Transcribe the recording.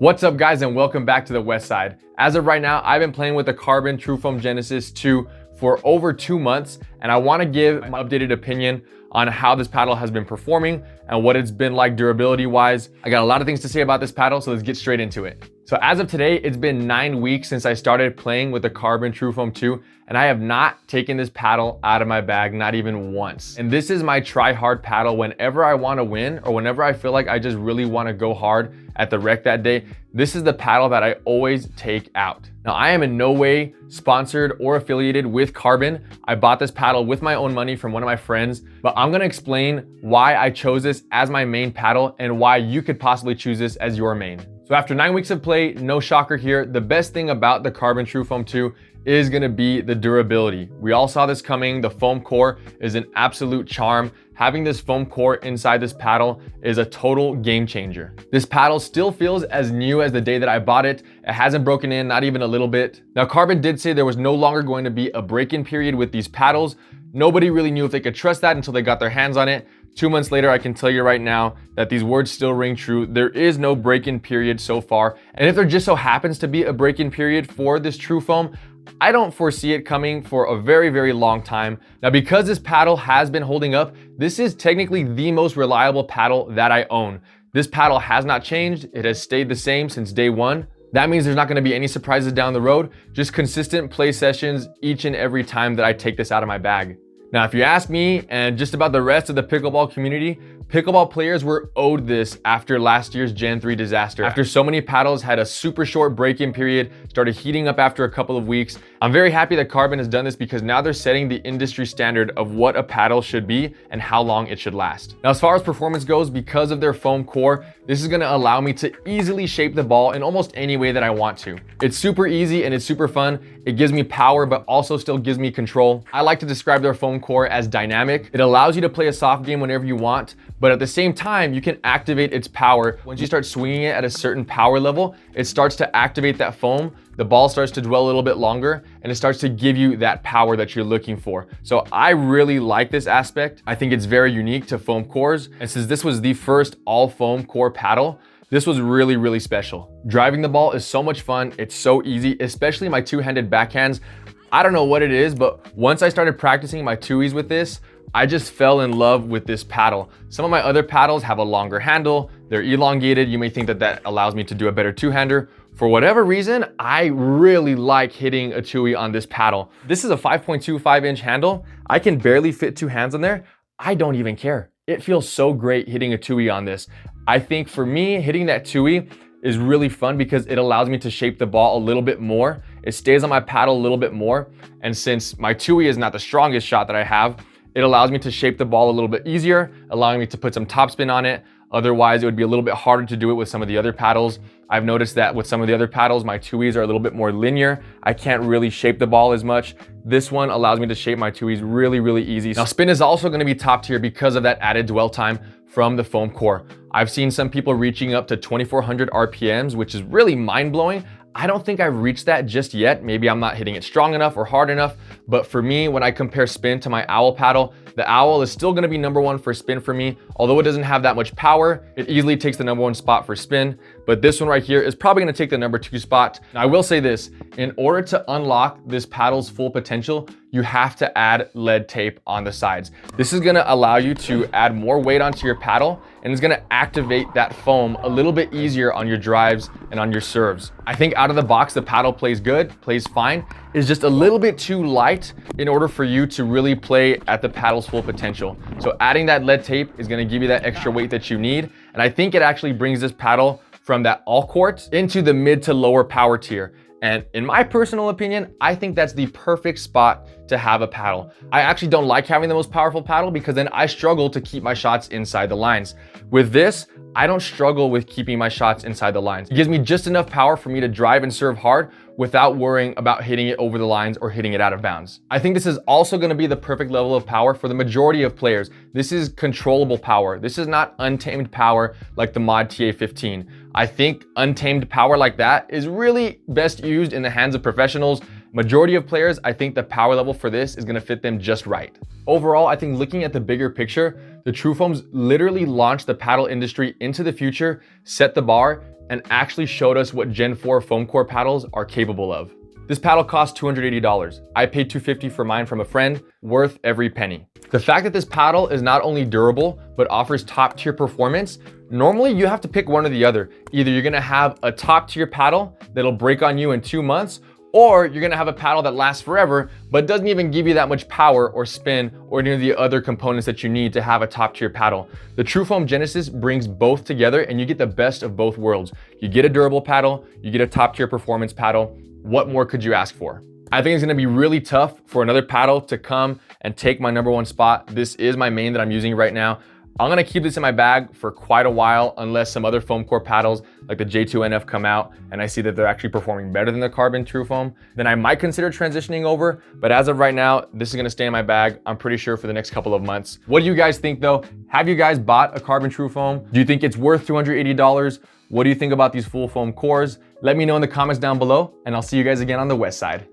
What's up guys, and welcome back to the West Side. As of right now, I've been playing with the CRBN TruFoam Genesis 2 for over 2 months, and I want to give my updated opinion on how this paddle has been performing and what it's been like durability wise. I got a lot of things to say about this paddle, so let's get straight into it. So as of today, it's been 9 weeks since I started playing with the CRBN TruFoam 2, and I have not taken this paddle out of my bag, not even once. And this is my try hard paddle whenever I want to win, or whenever I feel like I just really want to go hard at the rec that day. This is the paddle that I always take out. Now, I am in no way sponsored or affiliated with CRBN. I bought this paddle with my own money from one of my friends, but I'm gonna explain why I chose this as my main paddle and why you could possibly choose this as your main. So after 9 weeks of play, no shocker here, the best thing about the CRBN TruFoam 2 is gonna be the durability. We all saw this coming. The foam core is an absolute charm. Having this foam core inside this paddle is a total game changer. This paddle still feels as new as the day that I bought it. It hasn't broken in, not even a little bit. Now, CRBN did say there was no longer going to be a break-in period with these paddles. Nobody really knew if they could trust that until they got their hands on it. 2 months later, I can tell you right now that these words still ring true. There is no break-in period so far. And if there just so happens to be a break-in period for this TruFoam, I don't foresee it coming for a very, very long time. Now, because this paddle has been holding up, this is technically the most reliable paddle that I own. This paddle has not changed. It has stayed the same since day one. That means there's not going to be any surprises down the road, just consistent play sessions each and every time that I take this out of my bag. Now, if you ask me and just about the rest of the pickleball community, pickleball players were owed this after last year's Gen 3 disaster. After so many paddles had a super short break-in period, started heating up after a couple of weeks. I'm very happy that CRBN has done this because now they're setting the industry standard of what a paddle should be and how long it should last. Now, as far as performance goes, because of their foam core, this is gonna allow me to easily shape the ball in almost any way that I want to. It's super easy and it's super fun. It gives me power, but also still gives me control. I like to describe their foam core as dynamic. It allows you to play a soft game whenever you want, but at the same time, you can activate its power. Once you start swinging it at a certain power level, it starts to activate that foam. The ball starts to dwell a little bit longer and it starts to give you that power that you're looking for. So I really like this aspect. I think it's very unique to foam cores. And since this was the first all foam core paddle, this was really, really special. Driving the ball is so much fun. It's so easy, especially my two-handed backhands. I don't know what it is, but once I started practicing my two-ease with this, I just fell in love with this paddle. Some of my other paddles have a longer handle. They're elongated. You may think that that allows me to do a better two-hander. For whatever reason, I really like hitting a two-e on this paddle. This is a 5.25-inch handle. I can barely fit 2 hands on there. I don't even care. It feels so great hitting a two-e on this. I think for me, hitting that two-e is really fun because it allows me to shape the ball a little bit more. It stays on my paddle a little bit more. And since my two-e is not the strongest shot that I have, it allows me to shape the ball a little bit easier, allowing me to put some topspin on it. Otherwise, it would be a little bit harder to do it with some of the other paddles. I've noticed that with some of the other paddles, my two-e's are a little bit more linear. I can't really shape the ball as much. This one allows me to shape my two-e's really, really easy. Now, spin is also gonna be top tier because of that added dwell time from the foam core. I've seen some people reaching up to 2,400 RPMs, which is really mind-blowing. I don't think I've reached that just yet. Maybe I'm not hitting it strong enough or hard enough. But for me, when I compare spin to my Owl paddle, the Owl is still gonna be #1 for spin for me. Although it doesn't have that much power, it easily takes the #1 spot for spin. But this one right here is probably gonna take the #2 spot. Now, I will say this, in order to unlock this paddle's full potential, you have to add lead tape on the sides. This is gonna allow you to add more weight onto your paddle, and it's gonna activate that foam a little bit easier on your drives and on your serves. I think out of the box, the paddle plays good, plays fine. It's just a little bit too light in order for you to really play at the paddle's full potential. So adding that lead tape is gonna give you that extra weight that you need. And I think it actually brings this paddle from that all court into the mid to lower power tier. And in my personal opinion, I think that's the perfect spot to have a paddle. I actually don't like having the most powerful paddle because then I struggle to keep my shots inside the lines. With this, I don't struggle with keeping my shots inside the lines. It gives me just enough power for me to drive and serve hard without worrying about hitting it over the lines or hitting it out of bounds. I think this is also gonna be the perfect level of power for the majority of players. This is controllable power. This is not untamed power like the Mod TA15. I think untamed power like that is really best used in the hands of professionals. Majority of players, I think the power level for this is gonna fit them just right. Overall, I think looking at the bigger picture, the TruFoams literally launched the paddle industry into the future, set the bar, and actually showed us what Gen 4 foam core paddles are capable of. This paddle cost $280. I paid $250 for mine from a friend, worth every penny. The fact that this paddle is not only durable, but offers top tier performance, normally you have to pick one or the other. Either you're gonna have a top tier paddle that'll break on you in 2 months, or you're gonna have a paddle that lasts forever, but doesn't even give you that much power or spin or any of the other components that you need to have a top tier paddle. The TruFoam Genesis brings both together and you get the best of both worlds. You get a durable paddle, you get a top tier performance paddle. What more could you ask for? I think it's gonna be really tough for another paddle to come and take my #1 spot. This is my main that I'm using right now. I'm gonna keep this in my bag for quite a while unless some other foam core paddles like the J2NF come out and I see that they're actually performing better than the CRBN TruFoam. Then I might consider transitioning over, but as of right now, this is gonna stay in my bag, I'm pretty sure, for the next couple of months. What do you guys think though? Have you guys bought a CRBN TruFoam? Do you think it's worth $280? What do you think about these full foam cores? Let me know in the comments down below, and I'll see you guys again on the west side.